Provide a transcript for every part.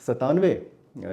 97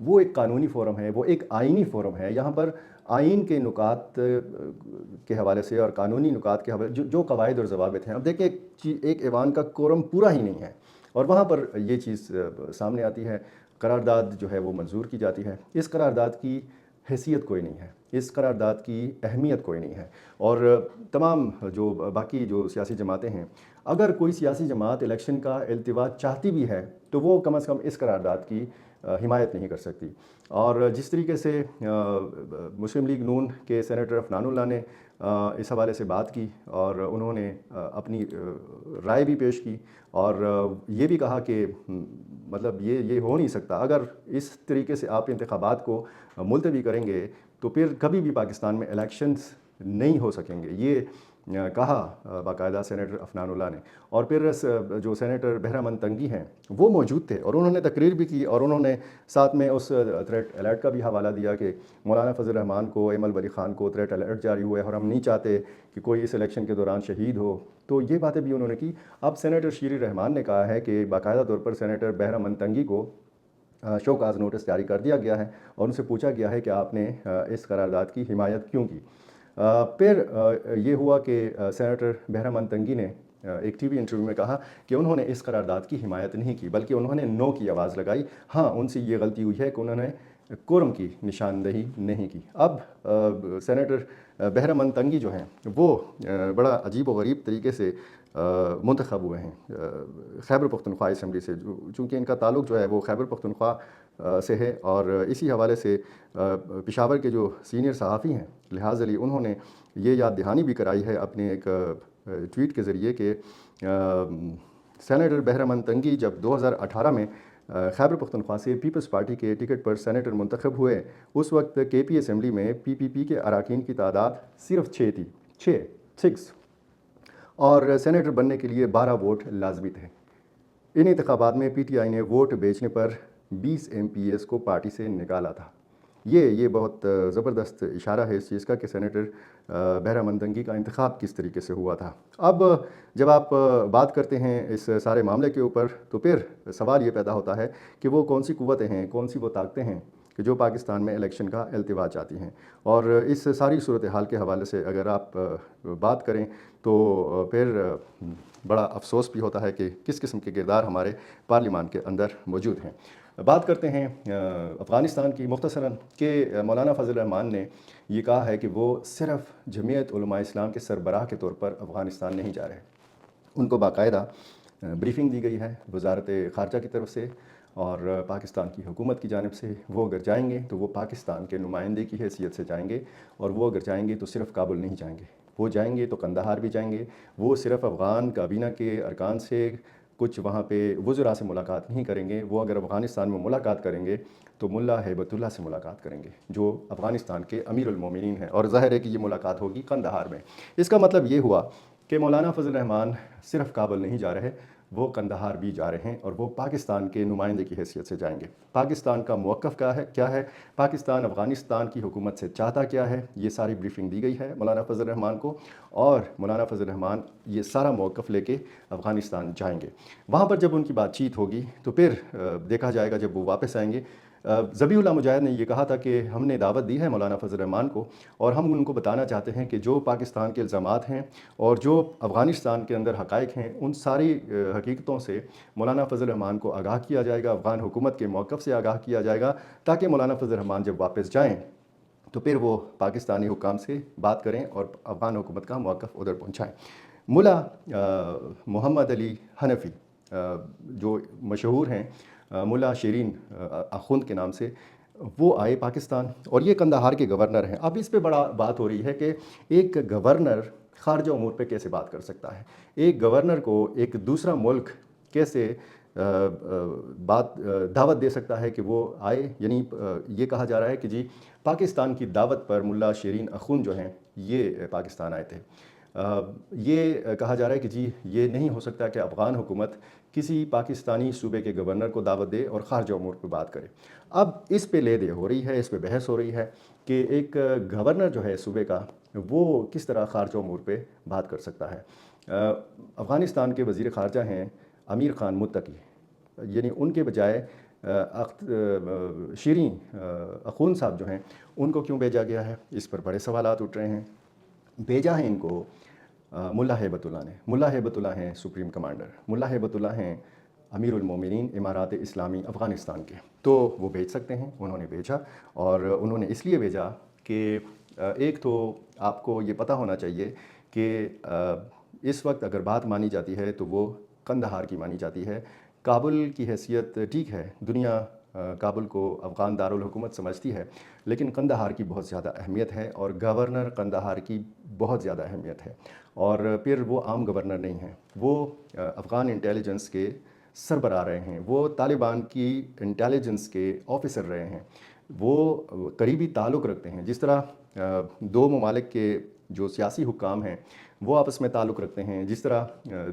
وہ ایک قانونی فورم ہے، وہ ایک آئینی فورم ہے. یہاں پر آئین کے نکات کے حوالے سے اور قانونی نکات کے حوالے جو قواعد اور ضوابط ہیں. اب دیکھیں ایک ایوان کا کورم پورا ہی نہیں ہے اور وہاں پر یہ چیز سامنے آتی ہے. قرارداد جو ہے وہ منظور کی جاتی ہے. اس قرارداد کی حیثیت کوئی نہیں ہے، اس قرارداد کی اہمیت کوئی نہیں ہے. اور تمام جو باقی جو سیاسی جماعتیں ہیں، اگر کوئی سیاسی جماعت الیکشن کا التوا چاہتی بھی ہے تو وہ کم از کم اس قرارداد کی حمایت نہیں کر سکتی. اور جس طریقے سے مسلم لیگ نون کے سینیٹر عفنان اللہ نے اس حوالے سے بات کی اور انہوں نے اپنی رائے بھی پیش کی اور یہ بھی کہا کہ مطلب یہ ہو نہیں سکتا. اگر اس طریقے سے آپ انتخابات کو ملتوی کریں گے تو پھر کبھی بھی پاکستان میں الیکشنز نہیں ہو سکیں گے. یہ کہا باقاعدہ سینیٹر عفنان اللہ نے. اور پھر جو سینیٹر بہرامند تنگی ہیں وہ موجود تھے اور انہوں نے تقریر بھی کی اور انہوں نے ساتھ میں اس تھریٹ الرٹ کا بھی حوالہ دیا کہ مولانا فضل الرحمان کو، ایمل ولی خان کو تھریٹ الرٹ جاری ہوا ہے اور ہم نہیں چاہتے کہ کوئی اس الیکشن کے دوران شہید ہو. تو یہ باتیں بھی انہوں نے کی. اب سینیٹر شیری رحمان نے کہا ہے کہ باقاعدہ طور پر سینیٹر بہرامند تنگی کو شو کاز نوٹس جاری کر دیا گیا ہے اور ان سے پوچھا گیا ہے کہ آپ نے اس قرارداد کی حمایت کیوں کی. پھر یہ ہوا کہ سینیٹر بہرامند تنگی نے ایک ٹی وی انٹرویو میں کہا کہ انہوں نے اس قرارداد کی حمایت نہیں کی بلکہ انہوں نے نو کی آواز لگائی. ہاں، ان سے یہ غلطی ہوئی ہے کہ انہوں نے کورم کی نشاندہی نہیں کی. اب سینیٹر بہرامند تنگی جو ہیں وہ بڑا عجیب و غریب طریقے سے منتخب ہوئے ہیں خیبر پختونخوا اسمبلی سے، چونکہ ان کا تعلق جو ہے وہ خیبر پختونخوا سے ہے. اور اسی حوالے سے پشاور کے جو سینئر صحافی ہیں لحاظ علی، انہوں نے یہ یاد دہانی بھی کرائی ہے اپنے ایک ٹویٹ کے ذریعے کہ سینیٹر بہرامند تنگی جب 2018 میں خیبر پختونخوا سے پیپلز پارٹی کے ٹکٹ پر سینیٹر منتخب ہوئے، اس وقت کے پی اسمبلی میں پی کے اراکین کی تعداد صرف 6 تھی، 6 اور سینیٹر بننے کے لیے 12 ووٹ لازمی تھے. ان انتخابات میں پی ٹی آئی نے ووٹ بیچنے پر 20 MPs کو پارٹی سے نکالا تھا. یہ بہت زبردست اشارہ ہے اس چیز کا کہ سینیٹر بہرامند تنگی کا انتخاب کس طریقے سے ہوا تھا. اب جب آپ بات کرتے ہیں اس سارے معاملے کے اوپر تو پھر سوال یہ پیدا ہوتا ہے کہ وہ کون سی قوتیں ہیں، کون سی وہ طاقتیں ہیں کہ جو پاکستان میں الیکشن کا التوا چاہتی ہیں. اور اس ساری صورتحال کے حوالے سے اگر آپ بات کریں تو پھر بڑا افسوس بھی ہوتا ہے کہ کس قسم کے کردار ہمارے پارلیمان کے اندر موجود ہیں. بات کرتے ہیں افغانستان کی مختصراً کہ مولانا فضل الرحمان نے یہ کہا ہے کہ وہ صرف جمعیت علماء اسلام کے سربراہ کے طور پر افغانستان نہیں جا رہے. ان کو باقاعدہ بریفنگ دی گئی ہے وزارت خارجہ کی طرف سے اور پاکستان کی حکومت کی جانب سے. وہ اگر جائیں گے تو وہ پاکستان کے نمائندے کی حیثیت سے جائیں گے اور وہ اگر جائیں گے تو صرف کابل نہیں جائیں گے، وہ جائیں گے تو قندھار بھی جائیں گے. وہ صرف افغان کابینہ کے ارکان سے کچھ وہاں پہ وزراء سے ملاقات نہیں کریں گے. وہ اگر افغانستان میں ملاقات کریں گے تو ملا ہیبت اللہ سے ملاقات کریں گے جو افغانستان کے امیر المومنین ہیں، اور ظاہر ہے کہ یہ ملاقات ہوگی قندھار میں. اس کا مطلب یہ ہوا کہ مولانا فضل الرحمان صرف کابل نہیں جا رہے، وہ قندھار بھی جا رہے ہیں اور وہ پاکستان کے نمائندے کی حیثیت سے جائیں گے. پاکستان کا موقف کیا ہے، پاکستان افغانستان کی حکومت سے چاہتا کیا ہے، یہ ساری بریفنگ دی گئی ہے مولانا فضل الرحمان کو. اور مولانا فضل الرحمان یہ سارا موقف لے کے افغانستان جائیں گے. وہاں پر جب ان کی بات چیت ہوگی تو پھر دیکھا جائے گا جب وہ واپس آئیں گے. ذبیح اللہ مجاہد نے یہ کہا تھا کہ ہم نے دعوت دی ہے مولانا فضل الرحمان کو اور ہم ان کو بتانا چاہتے ہیں کہ جو پاکستان کے الزامات ہیں اور جو افغانستان کے اندر حقائق ہیں ان ساری حقیقتوں سے مولانا فضل الرحمان کو آگاہ کیا جائے گا، افغان حکومت کے موقف سے آگاہ کیا جائے گا، تاکہ مولانا فضل الرحمان جب واپس جائیں تو پھر وہ پاکستانی حکام سے بات کریں اور افغان حکومت کا موقف ادھر پہنچائیں. ملا محمد علی حنفی جو مشہور ہیں ملا شیرین اخوند کے نام سے، وہ آئے پاکستان اور یہ قندھار کے گورنر ہیں. اب اس پہ بڑا بات ہو رہی ہے کہ ایک گورنر خارجہ امور پہ کیسے بات کر سکتا ہے، ایک گورنر کو ایک دوسرا ملک کیسے دعوت دے سکتا ہے کہ وہ آئے. یعنی یہ کہا جا رہا ہے کہ جی پاکستان کی دعوت پر ملا شیرین اخوند جو ہیں یہ پاکستان آئے تھے. یہ کہا جا رہا ہے کہ جی یہ نہیں ہو سکتا کہ افغان حکومت کسی پاکستانی صوبے کے گورنر کو دعوت دے اور خارجہ امور پہ بات کرے. اب اس پہ لے دے ہو رہی ہے، اس پہ بحث ہو رہی ہے کہ ایک گورنر جو ہے صوبے کا وہ کس طرح خارجہ امور پہ بات کر سکتا ہے. افغانستان کے وزیر خارجہ ہیں امیر خان متقی، یعنی ان کے بجائے شیریں اخون صاحب جو ہیں ان کو کیوں بھیجا گیا ہے، اس پر بڑے سوالات اٹھ رہے ہیں۔ بھیجا ہے ان کو ملا ہیبت اللہ نے۔ ملا ہیبت اللہ ہیں سپریم کمانڈر، ملا ہیبت اللہ ہیں امیر المومنین امارات اسلامی افغانستان کے، تو وہ بھیج سکتے ہیں، انہوں نے بھیجا۔ اور انہوں نے اس لیے بھیجا کہ ایک تو آپ کو یہ پتہ ہونا چاہیے کہ اس وقت اگر بات مانی جاتی ہے تو وہ قندھار کی مانی جاتی ہے۔ کابل کی حیثیت ٹھیک ہے، دنیا کابل کو افغان دارالحکومت سمجھتی ہے، لیکن قندھار کی بہت زیادہ اہمیت ہے اور گورنر قندھار کی بہت زیادہ اہمیت ہے۔ اور پھر وہ عام گورنر نہیں ہیں، وہ افغان انٹیلیجنس کے سربراہ رہے ہیں، وہ طالبان کی انٹیلیجنس کے آفیسر رہے ہیں، وہ قریبی تعلق رکھتے ہیں۔ جس طرح دو ممالک کے جو سیاسی حکام ہیں وہ آپس میں تعلق رکھتے ہیں، جس طرح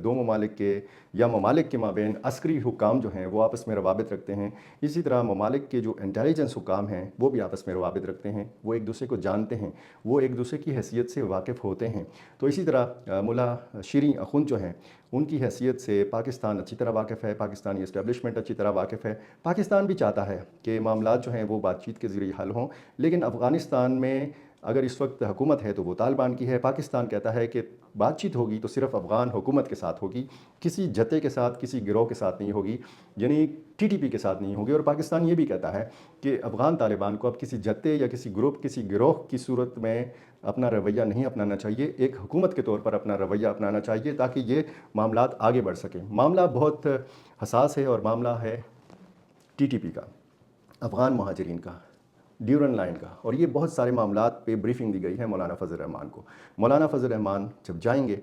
دو ممالک کے یا ممالک کے مابین عسکری حکام جو ہیں وہ آپس میں روابط رکھتے ہیں، اسی طرح ممالک کے جو انٹیلیجنس حکام ہیں وہ بھی آپس میں روابط رکھتے ہیں، وہ ایک دوسرے کو جانتے ہیں، وہ ایک دوسرے کی حیثیت سے واقف ہوتے ہیں۔ تو اسی طرح ملا شیریں اخون جو ہیں ان کی حیثیت سے پاکستان اچھی طرح واقف ہے، پاکستانی اسٹیبلشمنٹ اچھی طرح واقف ہے۔ پاکستان بھی چاہتا ہے کہ معاملات جو ہیں وہ بات چیت کے ذریعے حل ہوں، لیکن افغانستان میں اگر اس وقت حکومت ہے تو وہ طالبان کی ہے۔ پاکستان کہتا ہے کہ بات چیت ہوگی تو صرف افغان حکومت کے ساتھ ہوگی، کسی جتے کے ساتھ، کسی گروہ کے ساتھ نہیں ہوگی، یعنی ٹی ٹی پی کے ساتھ نہیں ہوگی۔ اور پاکستان یہ بھی کہتا ہے کہ افغان طالبان کو اب کسی جتے یا کسی گروپ، کسی گروہ کی صورت میں اپنا رویہ نہیں اپنانا چاہیے، ایک حکومت کے طور پر اپنا رویہ اپنانا چاہیے تاکہ یہ معاملات آگے بڑھ سکیں۔ معاملہ بہت حساس ہے اور معاملہ ہے ٹی ٹی پی کا، افغان مہاجرین کا، ڈیورن لائن کا، اور یہ بہت سارے معاملات پہ بریفنگ دی گئی ہے مولانا فضل الرحمان کو۔ مولانا فضل الرحمان جب جائیں گے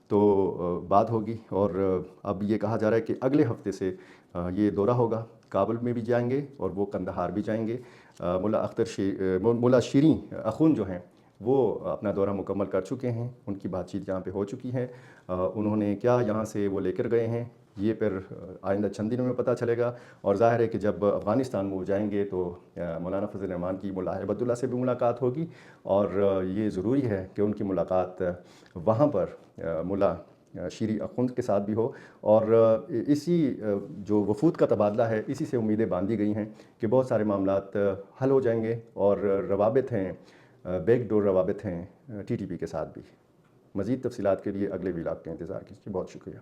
تو بات ہوگی، اور اب یہ کہا جا رہا ہے کہ اگلے ہفتے سے یہ دورہ ہوگا، کابل میں بھی جائیں گے اور وہ قندھار بھی جائیں گے۔ ملا شیریں اخون جو ہیں وہ اپنا دورہ مکمل کر چکے ہیں، ان کی بات چیت یہاں پہ ہو چکی ہے۔ انہوں نے کیا یہاں سے وہ لے کر گئے ہیں یہ پھر آئندہ چند دنوں میں پتہ چلے گا، اور ظاہر ہے کہ جب افغانستان میں وہ جائیں گے تو مولانا فضل الرحمان کی ملا ہیبت اللہ سے بھی ملاقات ہوگی، اور یہ ضروری ہے کہ ان کی ملاقات وہاں پر ملا شیریں اخون کے ساتھ بھی ہو، اور اسی جو وفود کا تبادلہ ہے اسی سے امیدیں باندھی گئی ہیں کہ بہت سارے معاملات حل ہو جائیں گے، اور روابط ہیں، بیک ڈور روابط ہیں ٹی ٹی پی کے ساتھ بھی۔ مزید تفصیلات کے لیے اگلے ولاگ کا انتظار کیجیے۔ بہت شکریہ۔